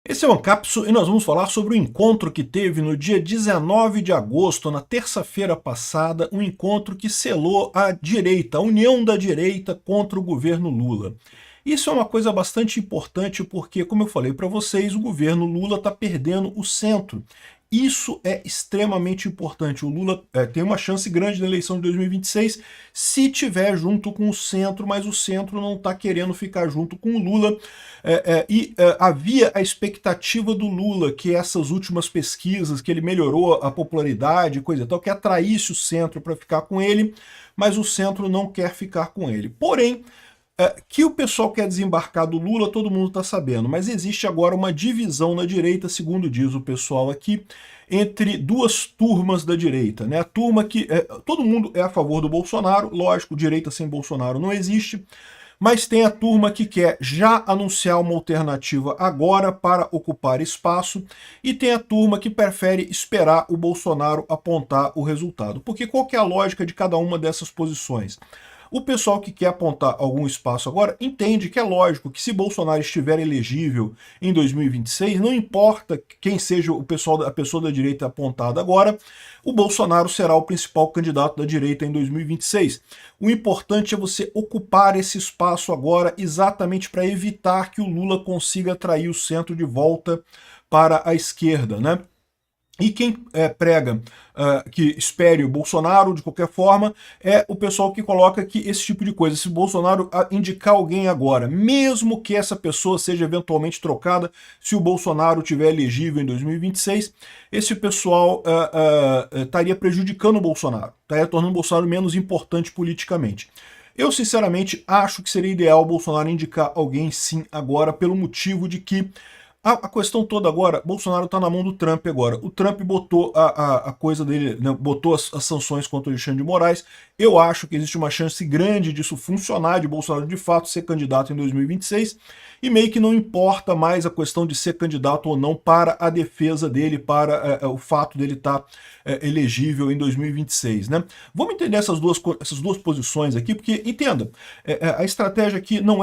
Esse é o Ancapso e nós vamos falar sobre o encontro que teve no dia 19 de agosto, na terça-feira passada, um encontro que selou a direita, a união da direita contra o governo Lula. Isso é uma coisa bastante importante porque, como eu falei para vocês, o governo Lula está perdendo o centro. Isso é extremamente importante. O Lula tem uma chance grande na eleição de 2026 se tiver junto com o centro, mas o centro não está querendo ficar junto com o Lula. Havia a expectativa do Lula que essas últimas pesquisas, que ele melhorou a popularidade, coisa e tal, que atraísse o centro para ficar com ele, mas o centro não quer ficar com ele. Porém, que o pessoal quer desembarcar do Lula, todo mundo está sabendo, mas existe agora uma divisão na direita, segundo diz o pessoal aqui, entre duas turmas da direita. Né? A turma que... todo mundo é a favor do Bolsonaro, lógico, direita sem Bolsonaro não existe, mas tem a turma que quer já anunciar uma alternativa agora para ocupar espaço, e tem a turma que prefere esperar o Bolsonaro apontar o resultado. Porque qual que é a lógica de cada uma dessas posições? O pessoal que quer apontar algum espaço agora entende que é lógico que se Bolsonaro estiver elegível em 2026, não importa quem seja a pessoa da direita apontada agora, o Bolsonaro será o principal candidato da direita em 2026. O importante é você ocupar esse espaço agora exatamente para evitar que o Lula consiga atrair o centro de volta para a esquerda, né? E quem prega que espere o Bolsonaro de qualquer forma é o pessoal que coloca que esse tipo de coisa, se o Bolsonaro indicar alguém agora, mesmo que essa pessoa seja eventualmente trocada, se o Bolsonaro tiver elegível em 2026, esse pessoal estaria prejudicando o Bolsonaro, estaria tornando o Bolsonaro menos importante politicamente. Eu, sinceramente, acho que seria ideal o Bolsonaro indicar alguém sim agora, pelo motivo de que a questão toda agora, Bolsonaro está na mão do Trump agora. O Trump botou a coisa dele, né, botou as sanções contra o Alexandre de Moraes. Eu acho que existe uma chance grande disso funcionar, de Bolsonaro de fato ser candidato em 2026, e meio que não importa mais a questão de ser candidato ou não para a defesa dele, para o fato dele estar elegível em 2026. Né? Vamos entender essas duas posições aqui, porque, entenda, a estratégia aqui não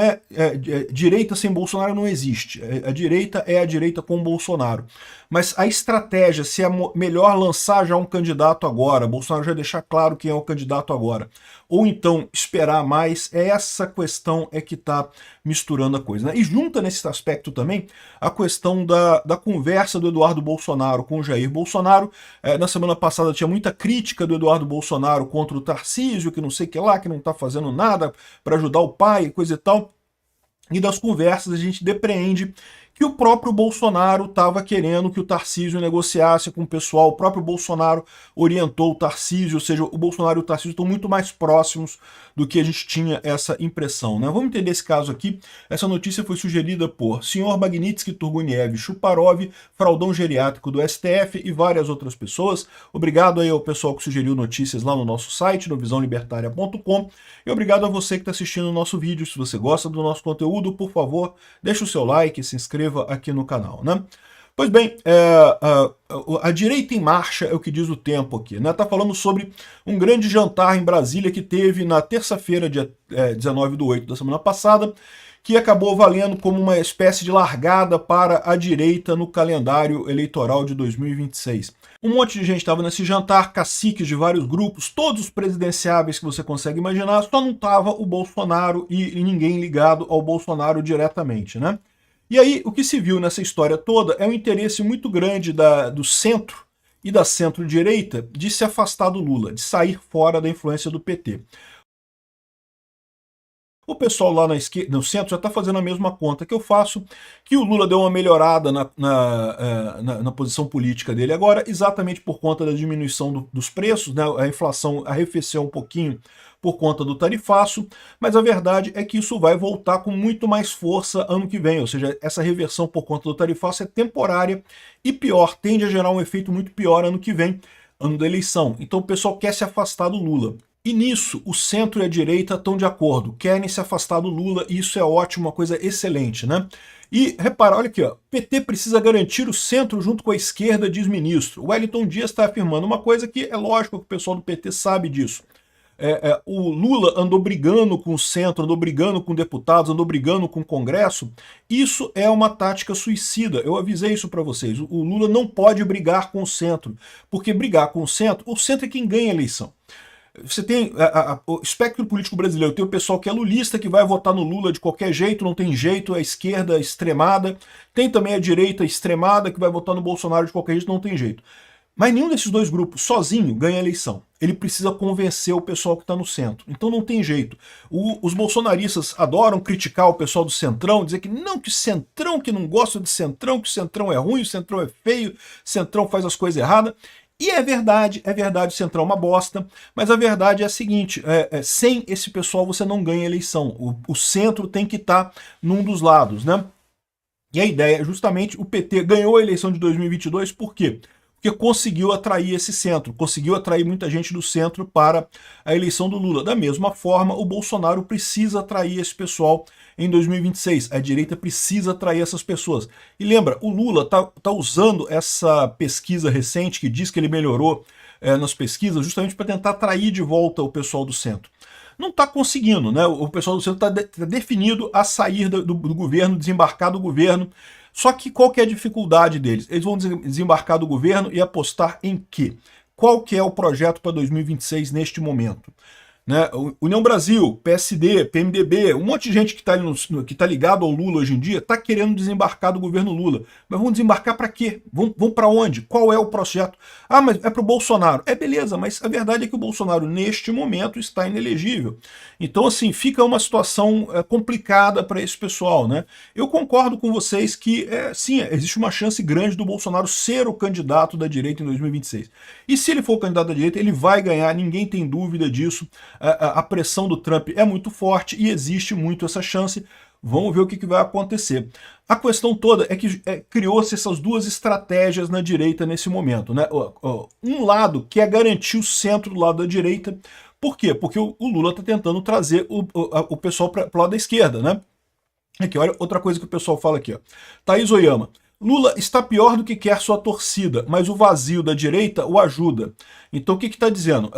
direita sem Bolsonaro não existe. A direita é a direita com Bolsonaro. Mas a estratégia, se é melhor lançar já um candidato agora, Bolsonaro já deixar claro quem é o candidato agora, ou então esperar mais, essa questão que está misturando a coisa. Né? E junta nesse aspecto também a questão da conversa do Eduardo Bolsonaro com o Jair Bolsonaro. Na semana passada tinha muita crítica do Eduardo Bolsonaro contra o Tarcísio, que não sei o que lá, que não está fazendo nada para ajudar o pai, coisa e tal. E das conversas a gente depreende que o próprio Bolsonaro estava querendo que o Tarcísio negociasse com o pessoal, o próprio Bolsonaro orientou o Tarcísio, ou seja, o Bolsonaro e o Tarcísio estão muito mais próximos do que a gente tinha essa impressão. Né? Vamos entender esse caso aqui. Essa notícia foi sugerida por Sr. Magnitsky Turguniev Chuparov, fraldão geriátrico do STF e várias outras pessoas. Obrigado aí ao pessoal que sugeriu notícias lá no nosso site, no visãolibertaria.com, e obrigado a você que está assistindo o nosso vídeo. Se você gosta do nosso conteúdo, por favor, deixe o seu like, se inscreva aqui no canal, né? Pois bem, a direita em marcha é o que diz o tempo aqui, né? Tá falando sobre um grande jantar em Brasília que teve na terça-feira, dia 19/8 da semana passada, que acabou valendo como uma espécie de largada para a direita no calendário eleitoral de 2026. Um monte de gente estava nesse jantar, caciques de vários grupos, todos os presidenciáveis que você consegue imaginar, só não estava o Bolsonaro e ninguém ligado ao Bolsonaro diretamente, né? E aí, o que se viu nessa história toda é um interesse muito grande do centro e da centro-direita de se afastar do Lula, de sair fora da influência do PT. O pessoal lá no centro já está fazendo a mesma conta que eu faço, que o Lula deu uma melhorada na posição política dele agora, exatamente por conta da diminuição dos preços, né? A inflação arrefeceu um pouquinho por conta do tarifaço, mas a verdade é que isso vai voltar com muito mais força ano que vem, ou seja, essa reversão por conta do tarifaço é temporária e pior, tende a gerar um efeito muito pior ano que vem, ano da eleição. Então o pessoal quer se afastar do Lula. E nisso, o centro e a direita estão de acordo, querem se afastar do Lula, e isso é ótimo, uma coisa excelente, né? E repara, olha aqui, ó, PT precisa garantir o centro junto com a esquerda, diz ministro. O Wellington Dias está afirmando uma coisa que é lógico que o pessoal do PT sabe disso. o Lula andou brigando com o centro, andou brigando com deputados, andou brigando com o Congresso. Isso é uma tática suicida. Eu avisei isso para vocês. O Lula não pode brigar com o centro, porque brigar com o centro é quem ganha a eleição. Você tem o espectro político brasileiro, tem o pessoal que é lulista, que vai votar no Lula de qualquer jeito, não tem jeito, é a esquerda extremada. Tem também a direita extremada, que vai votar no Bolsonaro de qualquer jeito, não tem jeito. Mas nenhum desses dois grupos sozinho ganha a eleição. Ele precisa convencer o pessoal que está no centro. Então não tem jeito. Os bolsonaristas adoram criticar o pessoal do centrão, dizer que não, que centrão, que não gosta de centrão, que o centrão é ruim, o centrão é feio, o centrão faz as coisas erradas. E é verdade, o centrão é uma bosta, mas a verdade é a seguinte, sem esse pessoal você não ganha a eleição. O centro tem que estar num dos lados, né? E a ideia é justamente, o PT ganhou a eleição de 2022, por quê? Porque conseguiu atrair esse centro, conseguiu atrair muita gente do centro para a eleição do Lula. Da mesma forma, o Bolsonaro precisa atrair esse pessoal em 2026. A direita precisa atrair essas pessoas. E lembra, o Lula tá usando essa pesquisa recente que diz que ele melhorou nas pesquisas justamente para tentar atrair de volta o pessoal do centro. Não está conseguindo, né? O pessoal do centro está definido a sair do governo, desembarcar do governo. Só que qual que é a dificuldade deles? Eles vão desembarcar do governo e apostar em quê? Qual que é o projeto para 2026 neste momento? Né? União Brasil, PSD, PMDB, um monte de gente que tá ligado ao Lula hoje em dia está querendo desembarcar do governo Lula. Mas vão desembarcar para quê? Vão para onde? Qual é o projeto? Ah, mas é para o Bolsonaro. É beleza, mas a verdade é que o Bolsonaro neste momento está inelegível. Então assim, fica uma situação complicada para esse pessoal. Né? Eu concordo com vocês que sim, existe uma chance grande do Bolsonaro ser o candidato da direita em 2026. E se ele for o candidato da direita, ele vai ganhar, ninguém tem dúvida disso. A pressão do Trump é muito forte e existe muito essa chance. Vamos ver o que vai acontecer. A questão toda é que criou-se essas duas estratégias na direita nesse momento. Né? Um lado que é garantir o centro do lado da direita. Por quê? Porque o Lula está tentando trazer o pessoal para o lado da esquerda. Né? Aqui, olha outra coisa que o pessoal fala aqui. Ó. Thaís Oyama. Lula está pior do que quer sua torcida, mas o vazio da direita o ajuda. Então o que está dizendo?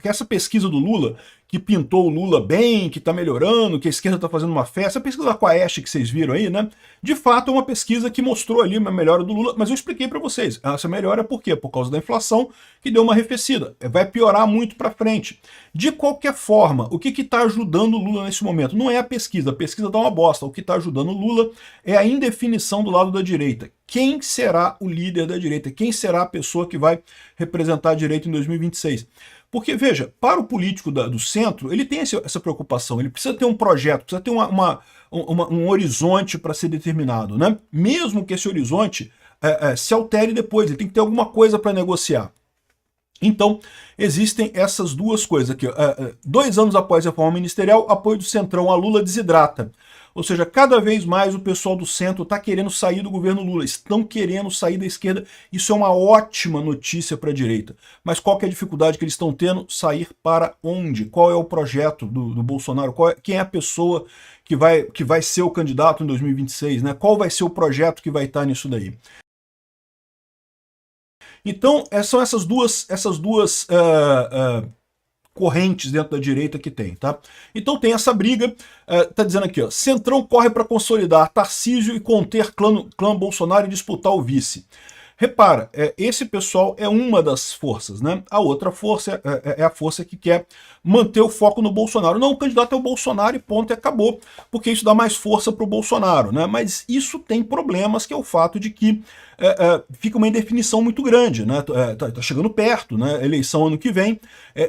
Que essa pesquisa do Lula, que pintou o Lula bem, que está melhorando, que a esquerda está fazendo uma festa, a pesquisa da Quaest que vocês viram aí, né? De fato é uma pesquisa que mostrou ali uma melhora do Lula, mas eu expliquei para vocês. Essa melhora por quê? Por causa da inflação, que deu uma arrefecida. Vai piorar muito para frente. De qualquer forma, o que está ajudando o Lula nesse momento? Não é a pesquisa está uma bosta. O que está ajudando o Lula é a indefinição do lado da direita. Quem será o líder da direita? Quem será a pessoa que vai representar a direita em 2026? Porque, veja, para o político do centro, ele tem essa preocupação, ele precisa ter um projeto, precisa ter um horizonte para ser determinado, né? Mesmo que esse horizonte se altere depois, ele tem que ter alguma coisa para negociar. Então, existem essas duas coisas aqui. 2 anos após a reforma ministerial, apoio do Centrão a Lula desidrata. Ou seja, cada vez mais o pessoal do centro está querendo sair do governo Lula, estão querendo sair da esquerda. Isso é uma ótima notícia para a direita. Mas qual que é a dificuldade que eles estão tendo? Sair para onde? Qual é o projeto do Bolsonaro? Quem é a pessoa que vai ser o candidato em 2026? Né? Qual vai ser o projeto que vai estar nisso daí? Então, são essas duas correntes dentro da direita que tem, tá? Então tem essa briga, tá dizendo aqui, ó, Centrão corre para consolidar Tarcísio e conter clã Bolsonaro e disputar o vice. Repara, esse pessoal é uma das forças, né? A outra força é a força que quer manter o foco no Bolsonaro. Não, o candidato é o Bolsonaro e ponto, e acabou, porque isso dá mais força para o Bolsonaro, né? Mas isso tem problemas, que é o fato de que fica uma indefinição muito grande, né? Tá chegando perto, né? Eleição ano que vem,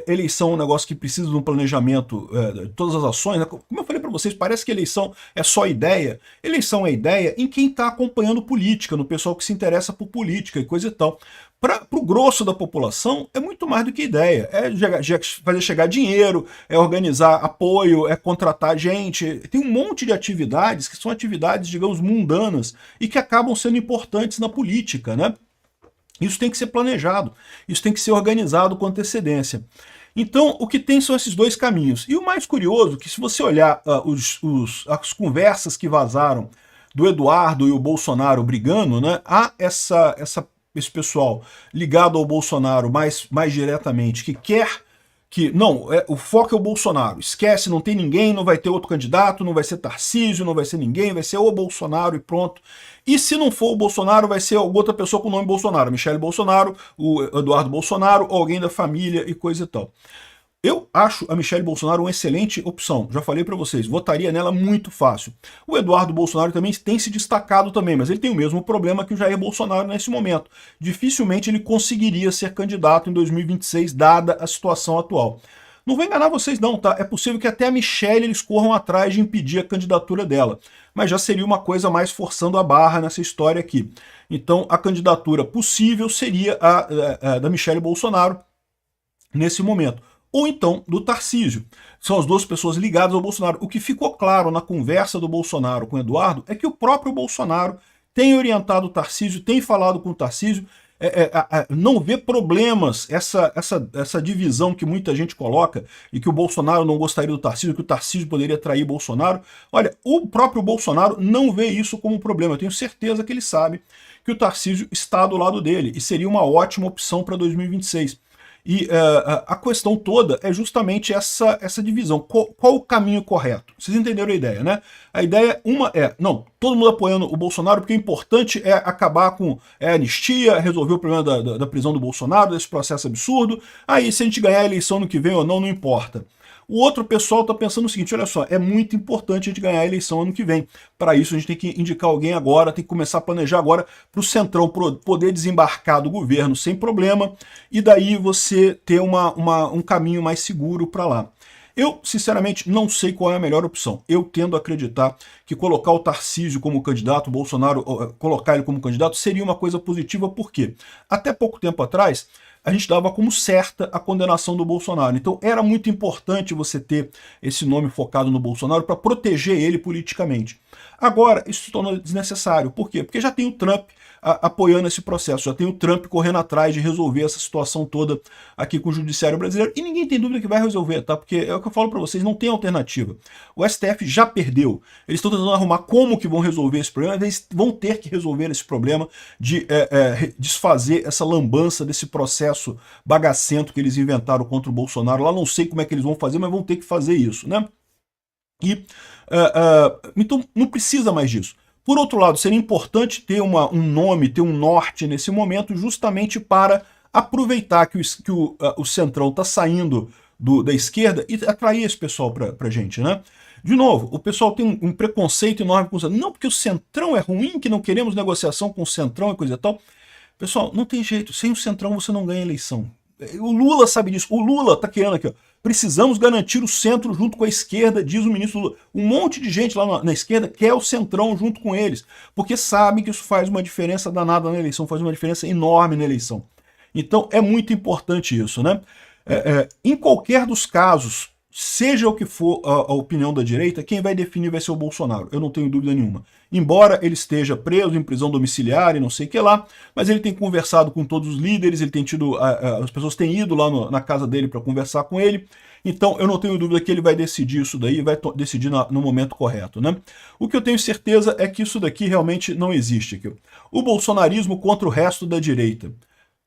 eleição é um negócio que precisa de um planejamento de todas as ações, né? Como eu falei para vocês, parece que eleição é só ideia. Eleição é ideia em quem está acompanhando política, no pessoal que se interessa por política e coisa e tal. Para o grosso da população, é muito mais do que ideia. É fazer chegar dinheiro, é organizar apoio, é contratar gente. Tem um monte de atividades que são atividades, digamos, mundanas e que acabam sendo importantes na política, né? Isso tem que ser planejado, isso tem que ser organizado com antecedência. Então, o que tem são esses dois caminhos. E o mais curioso é que, se você olhar as conversas que vazaram do Eduardo e o Bolsonaro brigando, né, há esse pessoal ligado ao Bolsonaro mais diretamente, que quer que não, o foco é o Bolsonaro, esquece, não tem ninguém, não vai ter outro candidato, não vai ser Tarcísio, não vai ser ninguém, vai ser o Bolsonaro e pronto. E se não for o Bolsonaro, vai ser outra pessoa com o nome Bolsonaro, Michele Bolsonaro, o Eduardo Bolsonaro, ou alguém da família e coisa e tal. Eu acho a Michele Bolsonaro uma excelente opção, já falei para vocês, votaria nela muito fácil. O Eduardo Bolsonaro também tem se destacado também, mas ele tem o mesmo problema que o Jair Bolsonaro nesse momento. Dificilmente ele conseguiria ser candidato em 2026, dada a situação atual. Não vou enganar vocês não, tá? É possível que até a Michele eles corram atrás de impedir a candidatura dela, mas já seria uma coisa mais forçando a barra nessa história aqui. Então a candidatura possível seria a da Michele Bolsonaro nesse momento. Ou então do Tarcísio. São as duas pessoas ligadas ao Bolsonaro. O que ficou claro na conversa do Bolsonaro com o Eduardo é que o próprio Bolsonaro tem orientado o Tarcísio, tem falado com o Tarcísio, não vê problemas, essa divisão que muita gente coloca, e que o Bolsonaro não gostaria do Tarcísio, que o Tarcísio poderia trair Bolsonaro. Olha, o próprio Bolsonaro não vê isso como um problema. Eu tenho certeza que ele sabe que o Tarcísio está do lado dele, e seria uma ótima opção para 2026. E a questão toda é justamente essa divisão. Qual o caminho correto? Vocês entenderam a ideia, né? A ideia, não, todo mundo apoiando o Bolsonaro, porque o importante é acabar com a anistia, resolver o problema da prisão do Bolsonaro, desse processo absurdo. Aí, se a gente ganhar a eleição no que vem ou não, não importa. O outro pessoal está pensando o seguinte, olha só, é muito importante a gente ganhar a eleição ano que vem. Para isso a gente tem que indicar alguém agora, tem que começar a planejar agora para o Centrão poder desembarcar do governo sem problema, e daí você ter um caminho mais seguro para lá. Eu, sinceramente, não sei qual é a melhor opção. Eu tendo a acreditar que colocar o Tarcísio como candidato, o Bolsonaro colocar ele como candidato, seria uma coisa positiva, por quê? Até pouco tempo atrás, a gente dava como certa a condenação do Bolsonaro. Então era muito importante você ter esse nome focado no Bolsonaro para proteger ele politicamente. Agora, isso se tornou desnecessário. Por quê? Porque já tem o Trump apoiando esse processo, já tem o Trump correndo atrás de resolver essa situação toda aqui com o judiciário brasileiro, e ninguém tem dúvida que vai resolver, tá? Porque é o que eu falo para vocês, não tem alternativa. O STF já perdeu, eles estão tentando arrumar como que vão resolver esse problema, eles vão ter que resolver esse problema de desfazer essa lambança desse processo bagacento que eles inventaram contra o Bolsonaro. Lá não sei como é que eles vão fazer, mas vão ter que fazer isso, né? E, então não precisa mais disso. Por outro lado, seria importante ter um nome, ter um norte nesse momento, justamente para aproveitar que o Centrão está saindo da esquerda e atrair esse pessoal para a gente, né? De novo, o pessoal tem um preconceito enorme com o Centrão. Não porque o Centrão é ruim, que não queremos negociação com o Centrão e coisa e tal. Pessoal, não tem jeito. Sem o Centrão você não ganha eleição. O Lula sabe disso. O Lula está querendo aqui, ó. Precisamos garantir o centro junto com a esquerda, diz o ministro Lula. Um monte de gente lá na esquerda quer o Centrão junto com eles, porque sabe que isso faz uma diferença danada na eleição, faz uma diferença enorme na eleição. Então é muito importante isso, né? Em qualquer dos casos, seja o que for a opinião da direita, quem vai definir vai ser o Bolsonaro, eu não tenho dúvida nenhuma. Embora ele esteja preso em prisão domiciliar e não sei o que lá, mas ele tem conversado com todos os líderes, ele tem tido, as pessoas têm ido lá na casa dele para conversar com ele, então eu não tenho dúvida que ele vai decidir isso daí, vai decidir no momento correto, né? O que eu tenho certeza é que isso daqui realmente não existe aqui. O bolsonarismo contra o resto da direita.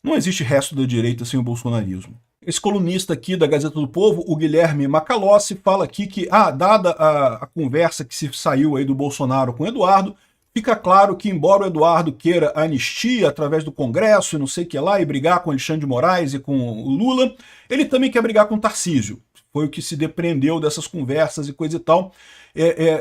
Não existe resto da direita sem o bolsonarismo. Esse colunista aqui da Gazeta do Povo, o Guilherme Macalossi, fala aqui que, dada a conversa que se saiu aí do Bolsonaro com o Eduardo, fica claro que, embora o Eduardo queira a anistia através do Congresso e não sei o que lá, e brigar com Alexandre de Moraes e com o Lula, ele também quer brigar com o Tarcísio. Foi o que se depreendeu dessas conversas e coisa e tal.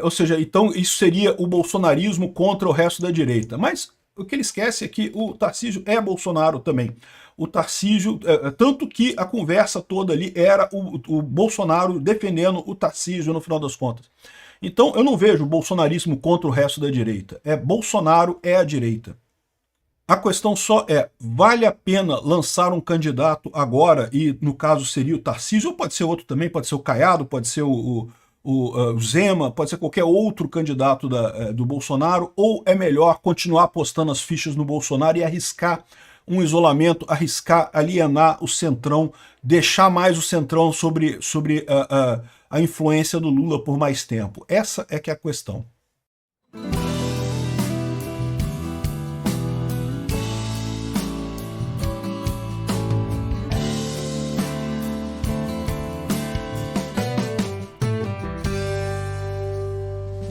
Ou seja, então isso seria o bolsonarismo contra o resto da direita. Mas o que ele esquece é que o Tarcísio é Bolsonaro também. O Tarcísio, tanto que a conversa toda ali era o Bolsonaro defendendo o Tarcísio no final das contas. Então eu não vejo o bolsonarismo contra o resto da direita. Bolsonaro é a direita. A questão só vale a pena lançar um candidato agora, e no caso seria o Tarcísio, ou pode ser outro também, pode ser o Caiado, pode ser o Zema, pode ser qualquer outro candidato do Bolsonaro, ou é melhor continuar apostando as fichas no Bolsonaro e arriscar um isolamento, arriscar alienar o Centrão, deixar mais o Centrão sobre a influência do Lula por mais tempo? Essa é que é a questão.